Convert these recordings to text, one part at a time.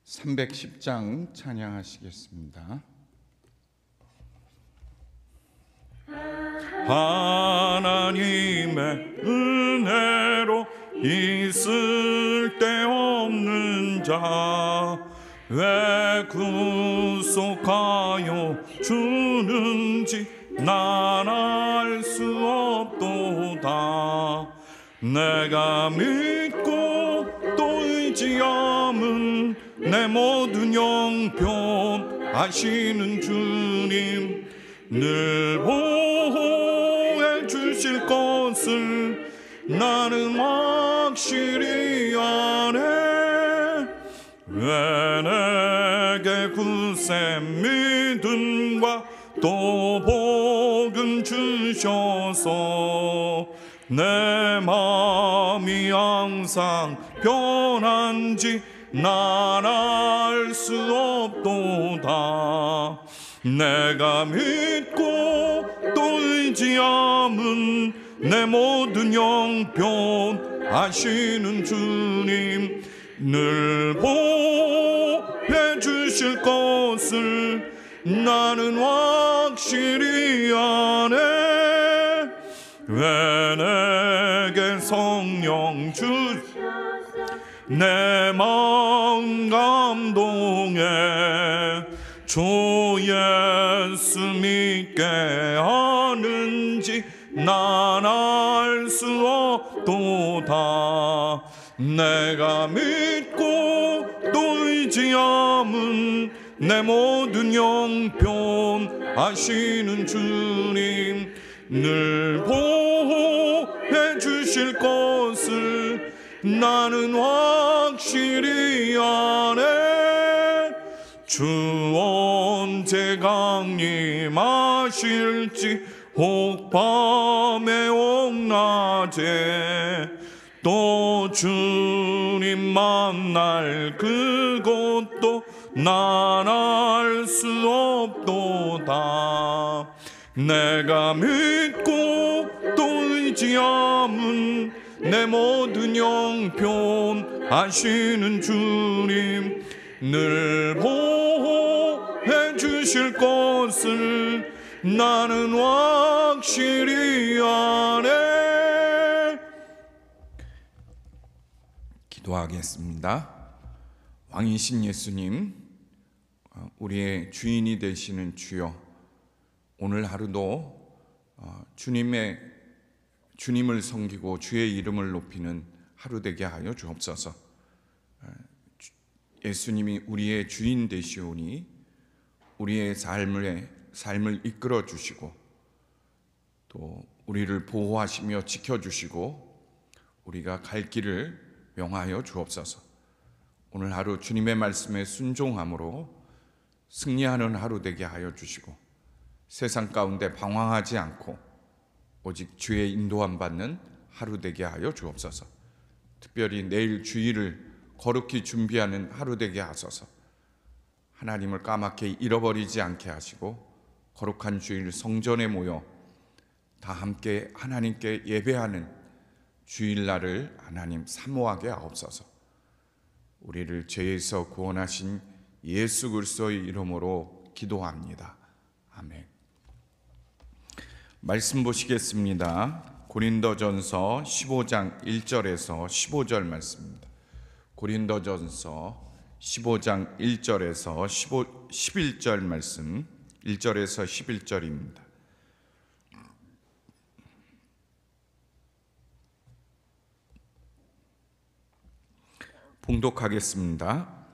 310장 찬양하시겠습니다. 하나님의 은혜로 있을 데 없는 자 왜 구속하여 주는지 난 알 수 없도다. 내가 믿고 또 의지함은 내 모든 형편 아시는 주님 늘 보호해 주실 것을 나는 확실히 아네. 왜 내게 굳세 믿음과 또 복음 주셔서 내 마음이 항상 변한지 난 알 수 없도다. 내가 믿고 또 의지함은 내 모든 형편 아시는 주님 늘 보호해 주실 것을 나는 확실히 아네. 왜 내게 성령 내 마음 감동해 주 예수 믿게 하는지 난 알 수 없도다. 내가 믿고 또 의지함은 내 모든 형편 아시는 주님 늘 보호해 주실 것을 나는 확실히 아네. 주 언제 강림하실지 혹 밤에 혹 낮에 또 주님 만날 그것도 난 알 수 없도다. 내가 믿고 또 의지함은 내 모든 형편 아시는 주님 늘 보호해 주실 것을 나는 확실히 아네. 기도하겠습니다. 왕이신 예수님, 우리의 주인이 되시는 주여, 오늘 하루도 주님을 섬기고 주의 이름을 높이는 하루 되게 하여 주옵소서. 예수님이 우리의 주인 되시오니 우리의 삶을 이끌어 주시고 또 우리를 보호하시며 지켜주시고 우리가 갈 길을 명하여 주옵소서. 오늘 하루 주님의 말씀에 순종함으로 승리하는 하루 되게 하여 주시고 세상 가운데 방황하지 않고 오직 주의 인도함 받는 하루 되게 하여 주옵소서. 특별히 내일 주일을 거룩히 준비하는 하루 되게 하소서. 하나님을 까맣게 잃어버리지 않게 하시고 거룩한 주일 성전에 모여 다 함께 하나님께 예배하는 주일날을 하나님 사모하게 하옵소서. 우리를 죄에서 구원하신 예수 그리스도의 이름으로 기도합니다. 아멘. 말씀 보시겠습니다. 고린도전서 15장 1절에서 15절 말씀입니다. 고린도전서 15장 1절에서 11절 말씀, 1절에서 11절입니다. 봉독하겠습니다.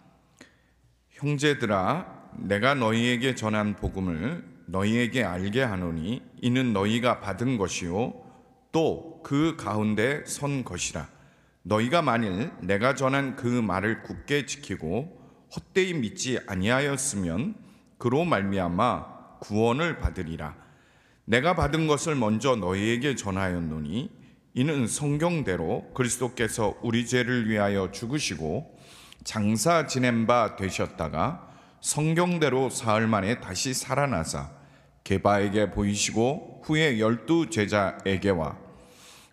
형제들아, 내가 너희에게 전한 복음을 너희에게 알게 하노니 이는 너희가 받은 것이요 또 그 가운데 선 것이라. 너희가 만일 내가 전한 그 말을 굳게 지키고 헛되이 믿지 아니하였으면 그로 말미암아 구원을 받으리라. 내가 받은 것을 먼저 너희에게 전하였노니 이는 성경대로 그리스도께서 우리 죄를 위하여 죽으시고 장사 지낸 바 되셨다가 성경대로 사흘 만에 다시 살아나사 게바에게 보이시고 후에 12 제자에게와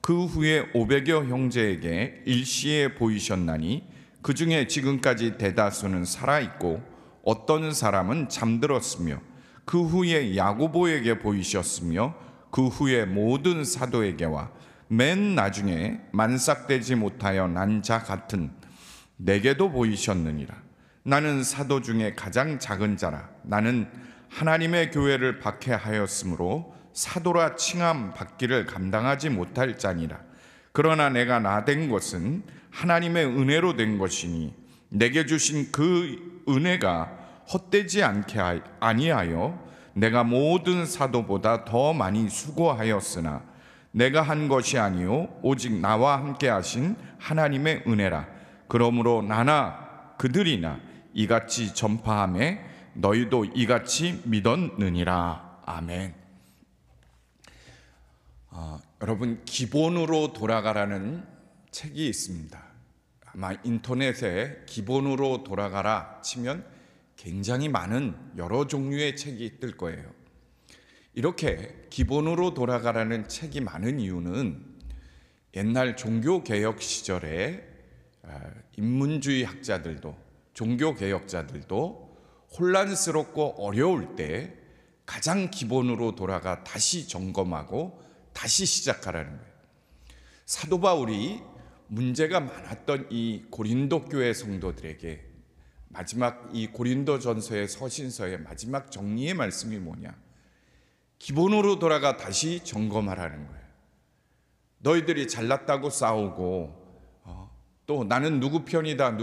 그 후에 500여 형제에게 일시에 보이셨나니 그 중에 지금까지 대다수는 살아있고 어떤 사람은 잠들었으며 그 후에 야고보에게 보이셨으며 그 후에 모든 사도에게와 맨 나중에 만삭되지 못하여 난 자 같은 내게도 보이셨느니라. 나는 사도 중에 가장 작은 자라. 나는 하나님의 교회를 박해하였으므로 사도라 칭함 받기를 감당하지 못할 자니라. 그러나 내가 나된 것은 하나님의 은혜로 된 것이니 내게 주신 그 은혜가 헛되지 않게 아니하여 내가 모든 사도보다 더 많이 수고하였으나 내가 한 것이 아니요 오직 나와 함께 하신 하나님의 은혜라. 그러므로 나나 그들이나 이같이 전파하매 너희도 이같이 믿었느니라. 아멘. 여러분, 기본으로 돌아가라는 책이 있습니다. 아마 인터넷에 기본으로 돌아가라 치면 굉장히 많은 여러 종류의 책이 뜰 거예요. 이렇게 기본으로 돌아가라는 책이 많은 이유는 옛날 종교개혁 시절에 인문주의 학자들도 종교개혁자들도 혼란스럽고 어려울 때 가장 기본으로 돌아가 다시 점검하고 다시 시작하라는 거예요. 사도 바울이 문제가 많았던 이 고린도 교회 성도들에게 마지막 이 고린도전서의 서신서의 마지막 정리의 말씀이 뭐냐? 기본으로 돌아가 다시 점검하라는 거예요. 너희들이 잘났다고 싸우고 또 나는 누구 편이다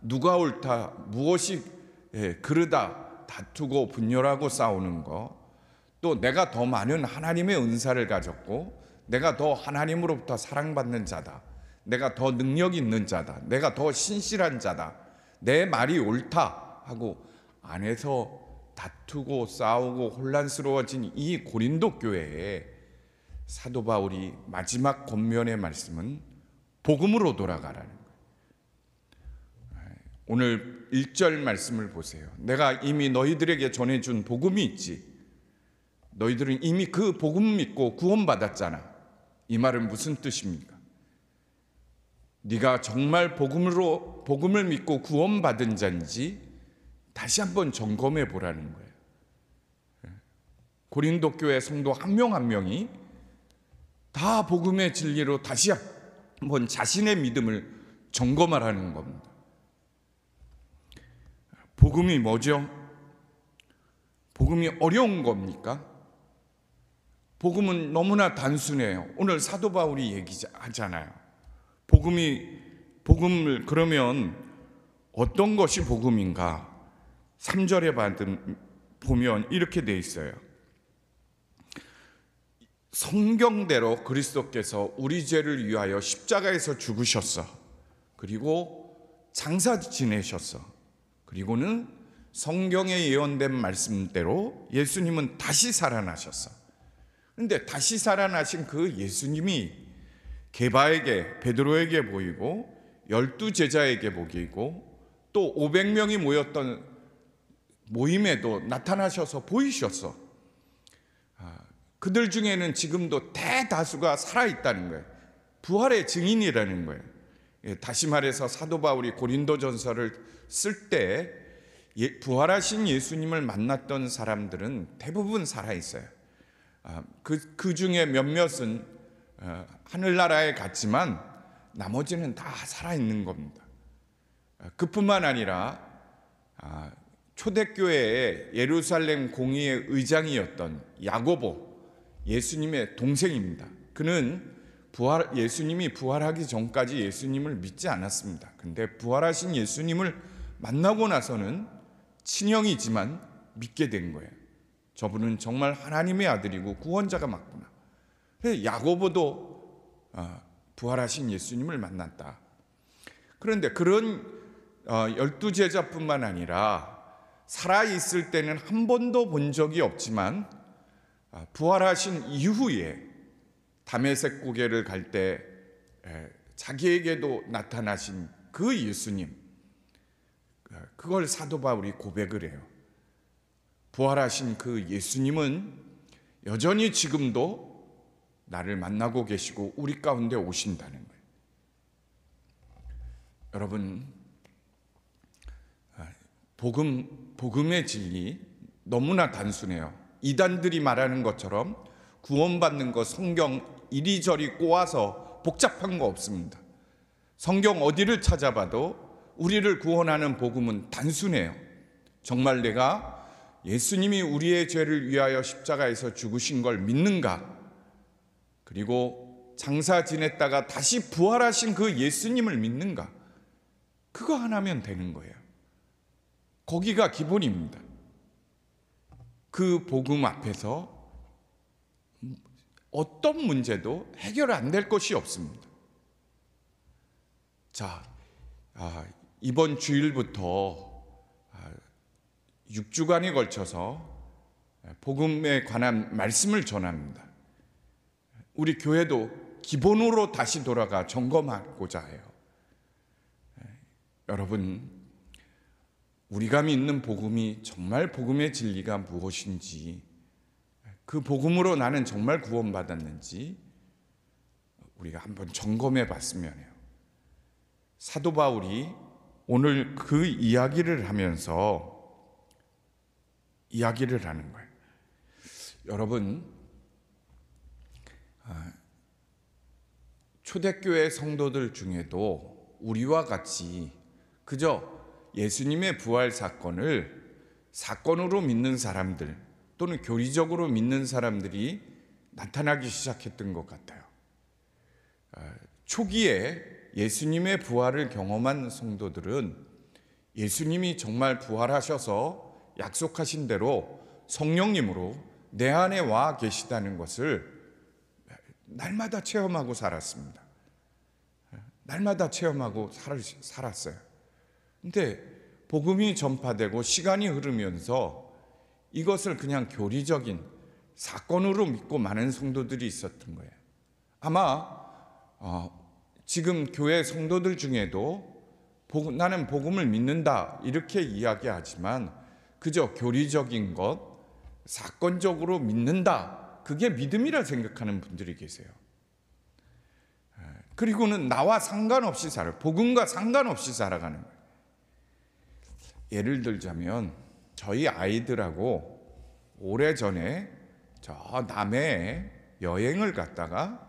누가 옳다 무엇이 그르다 다투고 분열하고 싸우는 거, 또 내가 더 많은 하나님의 은사를 가졌고 내가 더 하나님으로부터 사랑받는 자다, 내가 더 능력 있는 자다, 내가 더 신실한 자다, 내 말이 옳다 하고 안에서 다투고 싸우고 혼란스러워진 이 고린도 교회에 사도 바울이 마지막 권면의 말씀은 복음으로 돌아가라는 거예요. 오늘 1절 말씀을 보세요. 내가 이미 너희들에게 전해준 복음이 있지. 너희들은 이미 그 복음 믿고 구원받았잖아. 이 말은 무슨 뜻입니까? 네가 정말 복음을 믿고 구원받은 자인지 다시 한번 점검해 보라는 거예요. 고린도 교회 성도 한 명 한 명이 다 복음의 진리로 다시 한번 자신의 믿음을 점검하라는 겁니다. 복음이 뭐죠? 복음이 어려운 겁니까? 복음은 너무나 단순해요. 오늘 사도 바울이 얘기하잖아요. 복음을 그러면 어떤 것이 복음인가? 3절에 보면 이렇게 돼 있어요. 성경대로 그리스도께서 우리 죄를 위하여 십자가에서 죽으셨어. 그리고 장사 지내셨어. 그리고는 성경에 예언된 말씀대로 예수님은 다시 살아나셨어. 그런데 다시 살아나신 그 예수님이 게바에게, 베드로에게 보이고 12제자에게 보이고 또 500명이 모였던 모임에도 나타나셔서 보이셨어. 그들 중에는 지금도 대다수가 살아있다는 거예요. 부활의 증인이라는 거예요. 다시 말해서 사도 바울이 고린도전서를 쓸 때 부활하신 예수님을 만났던 사람들은 대부분 살아있어요. 그 중에 몇몇은 하늘나라에 갔지만 나머지는 다 살아있는 겁니다. 그뿐만 아니라 초대교회의 예루살렘 공의회 의장이었던 야고보, 예수님의 동생입니다. 그는 예수님이 부활하기 전까지 예수님을 믿지 않았습니다. 근데 부활하신 예수님을 만나고 나서는 친형이지만 믿게 된 거예요. 저분은 정말 하나님의 아들이고 구원자가 맞구나. 야고보도 부활하신 예수님을 만났다. 그런데 그런 12제자뿐만 아니라 살아있을 때는 한 번도 본 적이 없지만 부활하신 이후에 다메섹 고개를 갈 때 자기에게도 나타나신 그 예수님, 그걸 사도 바울이 고백을 해요. 부활하신 그 예수님은 여전히 지금도 나를 만나고 계시고 우리 가운데 오신다는 거예요. 여러분, 복음의 진리 너무나 단순해요. 이단들이 말하는 것처럼 구원받는 거 성경 이리저리 꼬아서 복잡한 거 없습니다. 성경 어디를 찾아봐도 우리를 구원하는 복음은 단순해요. 정말 내가 예수님이 우리의 죄를 위하여 십자가에서 죽으신 걸 믿는가? 그리고 장사 지냈다가 다시 부활하신 그 예수님을 믿는가? 그거 하나면 되는 거예요. 거기가 기본입니다. 그 복음 앞에서 어떤 문제도 해결 안 될 것이 없습니다. 자, 이번 주일부터 6주간에 걸쳐서 복음에 관한 말씀을 전합니다. 우리 교회도 기본으로 다시 돌아가 점검하고자 해요. 여러분, 우리가 믿는 복음이 정말 복음의 진리가 무엇인지, 그 복음으로 나는 정말 구원받았는지 우리가 한번 점검해 봤으면 해요. 사도 바울이 오늘 그 이야기를 하면서 이야기를 하는 거예요. 여러분, 초대교회 성도들 중에도 우리와 같이 그저 예수님의 부활 사건을 사건으로 믿는 사람들 또는 교리적으로 믿는 사람들이 나타나기 시작했던 것 같아요. 초기에 예수님의 부활을 경험한 성도들은 예수님이 정말 부활하셔서 약속하신 대로 성령님으로 내 안에 와 계시다는 것을 날마다 체험하고 살았습니다. 날마다 체험하고 살았어요. 근데 복음이 전파되고 시간이 흐르면서 이것을 그냥 교리적인 사건으로 믿고 많은 성도들이 있었던 거예요. 아마 지금 교회 성도들 중에도 나는 복음을 믿는다 이렇게 이야기하지만 그저 교리적인 것, 사건적으로 믿는다, 그게 믿음이라 생각하는 분들이 계세요. 그리고는 나와 상관없이 살아요. 복음과 상관없이 살아가는 거예요. 예를 들자면 저희 아이들하고 오래전에 저 남해에 여행을 갔다가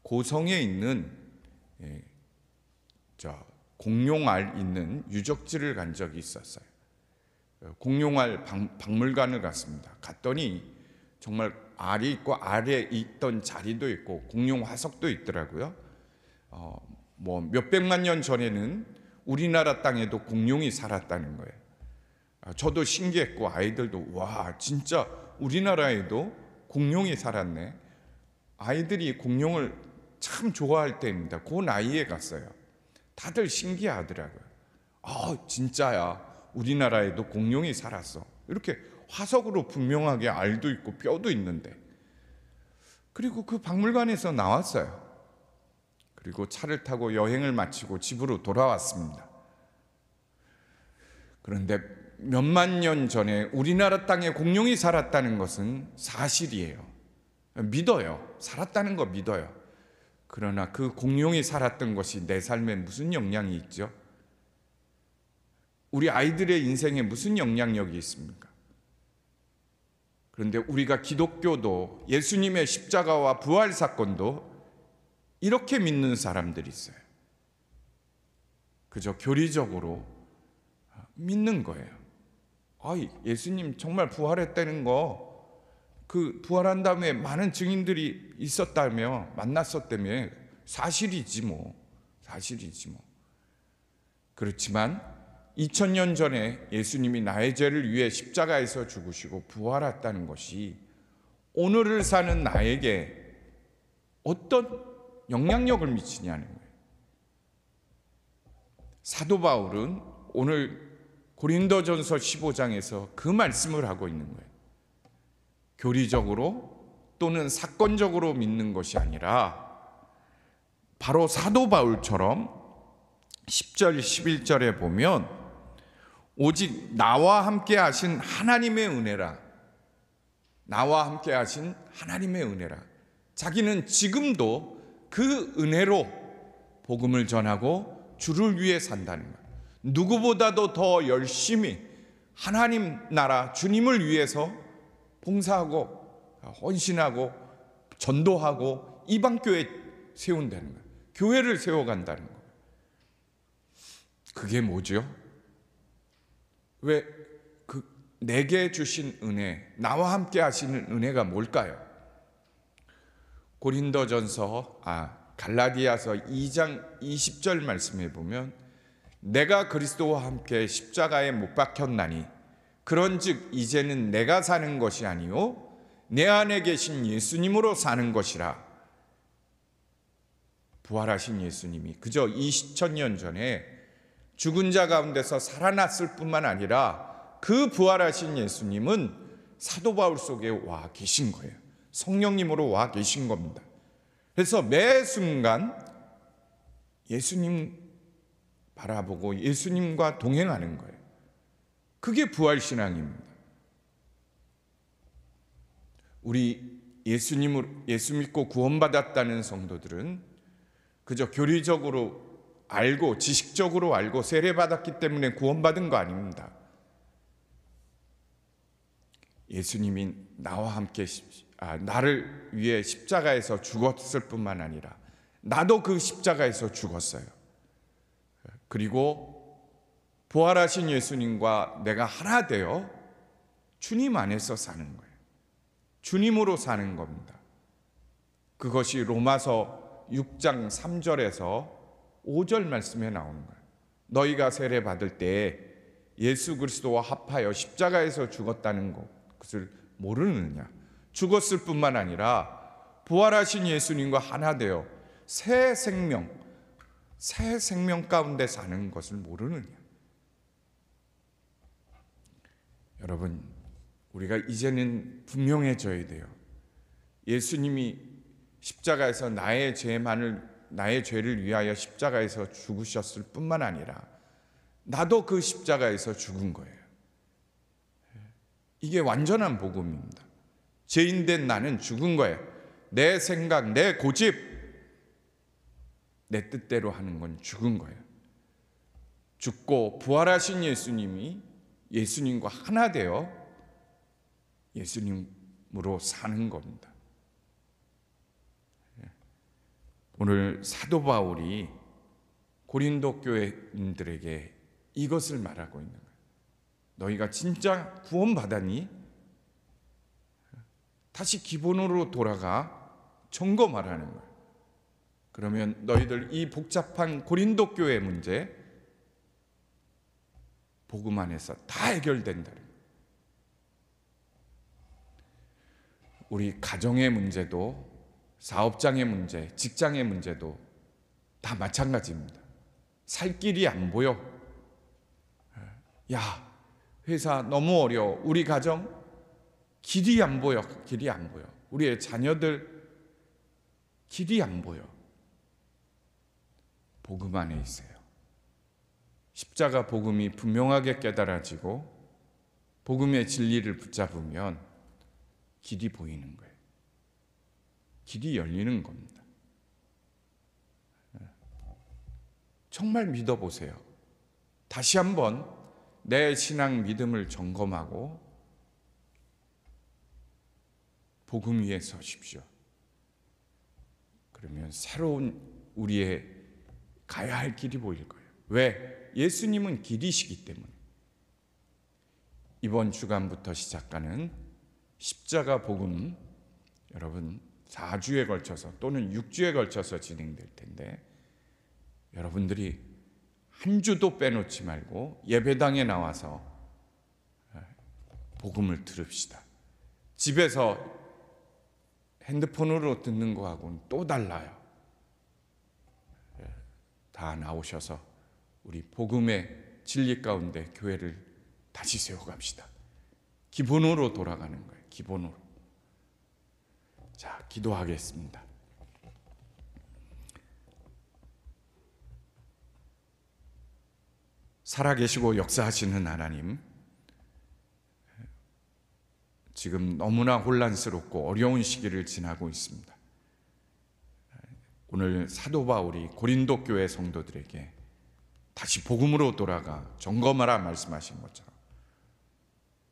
고성에 있는 공룡알 있는 유적지를 간 적이 있었어요. 공룡알 박물관을 갔습니다. 갔더니 정말 알이 있고 알에 있던 자리도 있고 공룡 화석도 있더라고요. 뭐 몇백만 년 전에는 우리나라 땅에도 공룡이 살았다는 거예요. 저도 신기했고 아이들도 와 진짜 우리나라에도 공룡이 살았네. 아이들이 공룡을 참 좋아할 때입니다. 그 나이에 갔어요. 다들 신기하더라고요. 진짜야. 우리나라에도 공룡이 살았어. 이렇게 화석으로 분명하게 알도 있고 뼈도 있는데. 그리고 그 박물관에서 나왔어요. 그리고 차를 타고 여행을 마치고 집으로 돌아왔습니다. 그런데 몇만 년 전에 우리나라 땅에 공룡이 살았다는 것은 사실이에요. 믿어요. 살았다는 거 믿어요. 그러나 그 공룡이 살았던 것이 내 삶에 무슨 영향이 있죠? 우리 아이들의 인생에 무슨 영향력이 있습니까? 그런데 우리가 기독교도 예수님의 십자가와 부활 사건도 이렇게 믿는 사람들이 있어요. 그저 교리적으로 믿는 거예요. 예수님 정말 부활했다는 거, 그 부활한 다음에 많은 증인들이 있었다며 만났었다며 사실이지 뭐. 그렇지만 2000년 전에 예수님이 나의 죄를 위해 십자가에서 죽으시고 부활했다는 것이 오늘을 사는 나에게 어떤 영향력을 미치냐는 거예요. 사도 바울은 오늘 고린도전서 15장에서 그 말씀을 하고 있는 거예요. 교리적으로 또는 사건적으로 믿는 것이 아니라 바로 사도 바울처럼 10절 11절에 보면 오직 나와 함께 하신 하나님의 은혜라. 나와 함께 하신 하나님의 은혜라. 자기는 지금도 그 은혜로 복음을 전하고 주를 위해 산다는 것, 누구보다도 더 열심히 하나님 나라 주님을 위해서 봉사하고 헌신하고 전도하고 이방교회 세운다는 거예요. 교회를 세워간다는 거예요. 그게 뭐죠? 왜 내게 주신 은혜, 나와 함께 하시는 은혜가 뭘까요? 갈라디아서 2장 20절 말씀에 보면 내가 그리스도와 함께 십자가에 못 박혔나니 그런즉 이제는 내가 사는 것이 아니요 내 안에 계신 예수님으로 사는 것이라. 부활하신 예수님이 그저 2000년 전에 죽은 자 가운데서 살아났을 뿐만 아니라 그 부활하신 예수님은 사도 바울 속에 와 계신 거예요. 성령님으로 와 계신 겁니다. 그래서 매 순간 예수님 바라보고 예수님과 동행하는 거예요. 그게 부활신앙입니다. 우리 예수 믿고 구원받았다는 성도들은 그저 교리적으로 알고 지식적으로 알고 세례받았기 때문에 구원받은 거 아닙니다. 예수님이 나와 함께 나를 위해 십자가에서 죽었을 뿐만 아니라 나도 그 십자가에서 죽었어요. 그리고 부활하신 예수님과 내가 하나 되어 주님 안에서 사는 거예요. 주님으로 사는 겁니다. 그것이 로마서 6장 3절에서 5절 말씀에 나오는 거예요. 너희가 세례 받을 때 예수 그리스도와 합하여 십자가에서 죽었다는 것을 모르느냐? 죽었을 뿐만 아니라 부활하신 예수님과 하나 되어 새 생명 가운데 사는 것을 모르느냐? 여러분, 우리가 이제는 분명해져야 돼요. 예수님이 십자가에서 나의 죄를 위하여 십자가에서 죽으셨을 뿐만 아니라 나도 그 십자가에서 죽은 거예요. 이게 완전한 복음입니다. 죄인된 나는 죽은 거예요. 내 생각, 내 고집, 내 뜻대로 하는 건 죽은 거예요. 죽고 부활하신 예수님이 예수님과 하나 되어 예수님으로 사는 겁니다. 오늘 사도 바울이 고린도 교회인들에게 이것을 말하고 있는 거예요. 너희가 진짜 구원받았니? 다시 기본으로 돌아가 점검하라는 거예요. 그러면 너희들 이 복잡한 고린도 교회 문제 복음 안에서 다 해결된다는 거예요. 우리 가정의 문제도 사업장의 문제, 직장의 문제도 다 마찬가지입니다. 살 길이 안 보여. 야, 회사 너무 어려워. 우리 가정 길이 안 보여. 길이 안 보여. 우리의 자녀들 길이 안 보여. 복음 안에 있어요. 십자가 복음이 분명하게 깨달아지고 복음의 진리를 붙잡으면 길이 보이는 거예요. 길이 열리는 겁니다. 정말 믿어보세요. 다시 한번 내 신앙 믿음을 점검하고 복음 위에 서십시오. 그러면 새로운 우리의 가야 할 길이 보일 거예요. 왜? 예수님은 길이시기 때문에. 이번 주간부터 시작하는 십자가 복음, 여러분 4주에 걸쳐서 또는 6주에 걸쳐서 진행될 텐데 여러분들이 한 주도 빼놓지 말고 예배당에 나와서 복음을 들읍시다. 집에서 핸드폰으로 듣는 거하고는 또 달라요. 다 나오셔서 우리 복음의 진리 가운데 교회를 다시 세워갑시다. 기본으로 돌아가는 거예요. 기본으로. 자, 기도하겠습니다. 살아계시고 역사하시는 하나님, 지금 너무나 혼란스럽고 어려운 시기를 지나고 있습니다. 오늘 사도 바울이 고린도 교회 성도들에게 다시 복음으로 돌아가 점검하라 말씀하신 것처럼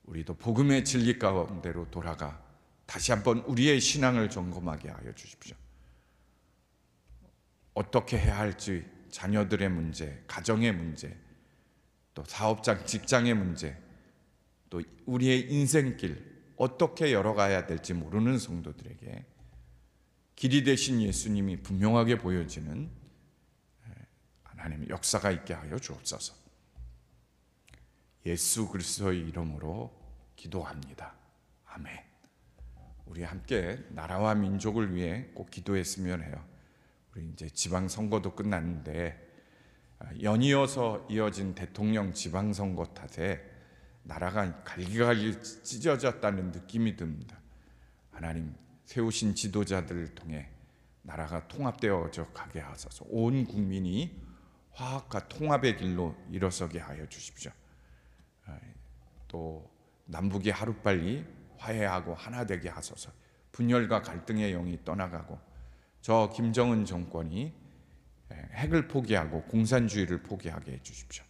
우리도 복음의 진리 가운데로 돌아가 다시 한번 우리의 신앙을 점검하게 하여 주십시오. 어떻게 해야 할지, 자녀들의 문제, 가정의 문제, 또 사업장, 직장의 문제, 또 우리의 인생길 어떻게 열어가야 될지 모르는 성도들에게 길이 되신 예수님이 분명하게 보여지는 하나님의 역사가 있게 하여 주옵소서. 예수 그리스도의 이름으로 기도합니다. 아멘. 우리 함께 나라와 민족을 위해 꼭 기도했으면 해요. 우리 이제 지방선거도 끝났는데 연이어서 이어진 대통령 지방선거 탓에 나라가 갈기갈기 찢어졌다는 느낌이 듭니다. 하나님 세우신 지도자들을 통해 나라가 통합되어져 가게 하소서. 온 국민이 화합과 통합의 길로 일어서게 하여 주십시오. 또 남북이 하루빨리 화해하고 하나 되게 하소서. 분열과 갈등의 영이 떠나가고 저 김정은 정권이 핵을 포기하고 공산주의를 포기하게 해주십시오.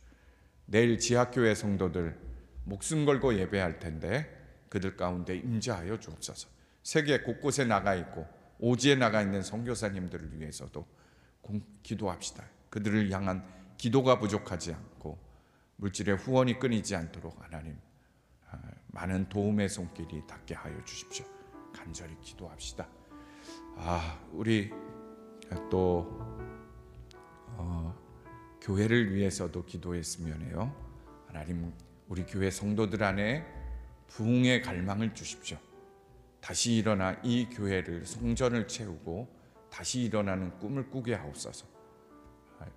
내일 지하교회 성도들 목숨 걸고 예배할 텐데 그들 가운데 임재하여 주옵소서. 세계 곳곳에 나가 있고 오지에 나가 있는 선교사님들을 위해서도 기도합시다. 그들을 향한 기도가 부족하지 않고 물질의 후원이 끊이지 않도록 하나님 많은 도움의 손길이 닿게 하여 주십시오. 간절히 기도합시다. 우리 또 교회를 위해서도 기도했으면 해요. 하나님 우리 교회 성도들 안에 부흥의 갈망을 주십시오. 다시 일어나 이 교회를 성전을 채우고 다시 일어나는 꿈을 꾸게 하옵소서.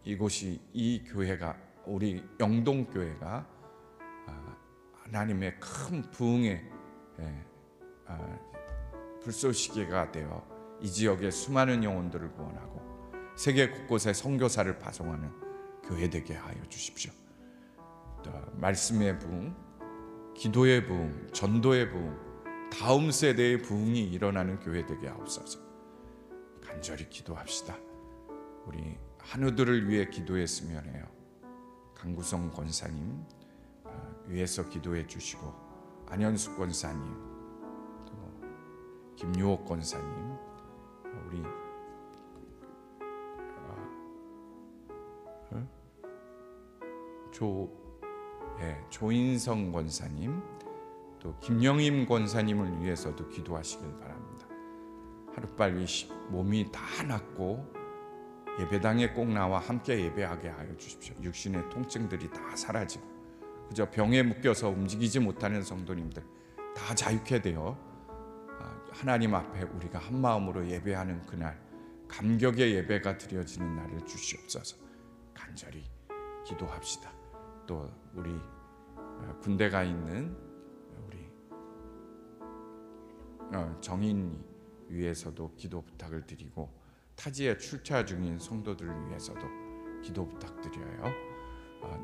이곳이 이 교회가 우리 영동교회가 하나님의 큰 부흥의 불쏘시개가 되어 이 지역의 수많은 영혼들을 구원하고 세계 곳곳에 선교사를 파송하는 교회 되게 하여 주십시오. 또 말씀의 부흥, 기도의 부흥, 전도의 부흥, 다음 세대의 부흥이 일어나는 교회 되게 하옵소서. 간절히 기도합시다. 우리 한우들을 위해 기도했으면 해요. 강구성 권사님 위해서 기도해 주시고 안현숙 권사님, 또 김유옥 권사님, 우리 조인성 권사님, 또 김영임 권사님을 위해서도 기도하시길 바랍니다. 하루빨리 몸이 다 낫고 예배당에 꼭 나와 함께 예배하게 하여 주십시오. 육신의 통증들이 다 사라지고 그저 병에 묶여서 움직이지 못하는 성도님들 다 자유케 되어 하나님 앞에 우리가 한 마음으로 예배하는 그날 감격의 예배가 드려지는 날을 주시옵소서. 간절히 기도합시다. 또 우리 군대 가 있는 우리 정인 위해서도 기도 부탁을 드리고 타지에 출차 중인 성도들을 위해서도 기도 부탁드려요.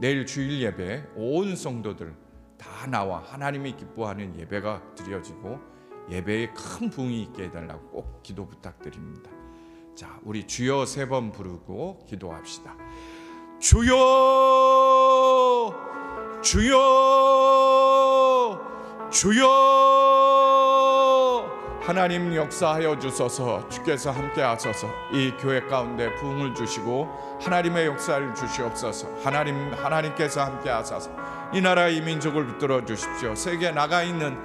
내일 주일 예배 온 성도들 다 나와 하나님이 기뻐하는 예배가 드려지고 예배에 큰 부흥이 있게 해달라고 꼭 기도 부탁드립니다. 자, 우리 주여 3번 부르고 기도합시다. 주여, 주여, 주여. 하나님 역사하여 주소서. 주께서 함께 하소서. 이 교회 가운데 부흥을 주시고 하나님의 역사를 주시옵소서. 하나님께서 함께 하소서. 이 나라 이 민족을 붙들어 주십시오. 세계 나가 있는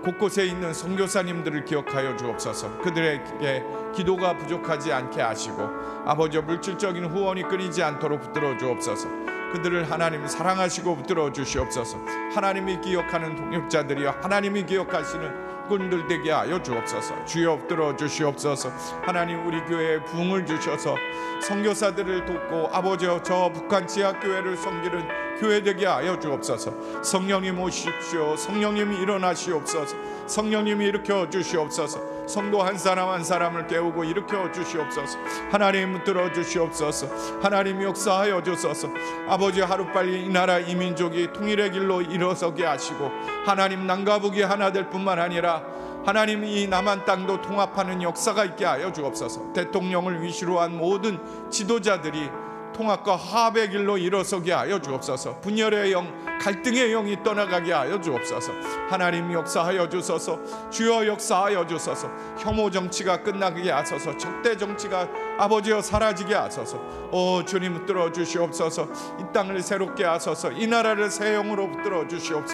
곳곳에 있는 선교사님들을 기억하여 주옵소서. 그들에게 기도가 부족하지 않게 하시고 아버지 물질적인 후원이 끊이지 않도록 붙들어 주옵소서. 그들을 하나님 사랑하시고 붙들어 주시옵소서. 하나님이 기억하는 동역자들이여 하나님이 기억하시는 군들 되게 하여 주옵소서. 주여 붙들어 주시옵소서. 하나님 우리 교회에 부흥을 주셔서 선교사들을 돕고 아버지여 저 북한 지하교회를 섬기는 교회 되게 하여 주옵소서. 성령님 오십시오. 성령님이 일어나시옵소서. 성령님이 일으켜 주시옵소서. 성도 한 사람 한 사람을 깨우고 일으켜 주시옵소서. 하나님 붙들어 주시옵소서. 하나님 역사하여 주소서. 아버지 하루빨리 이 나라 이 민족이 통일의 길로 일어서게 하시고 하나님 남과 북이 하나 될 뿐만 아니라 하나님 이 남한 땅도 통합하는 역사가 있게 하여 주옵소서. 대통령을 위시로 한 모든 지도자들이 통합과 화합의 길로 일어서게 하여 주옵소서. 분열의 영, 갈등의 영이 떠나가게 하여 주옵소서. 하나님 역사하여 주소서. 주여 역사하여 주소서. 혐오 정치가 끝나게 하소서. 적대 정치가 아버지여 사라지게 하소서. 오 주님 붙들어 주시옵소서. 이 땅을 새롭게 하소서. 이 나라를 새 영으로 붙들어 주시옵소서.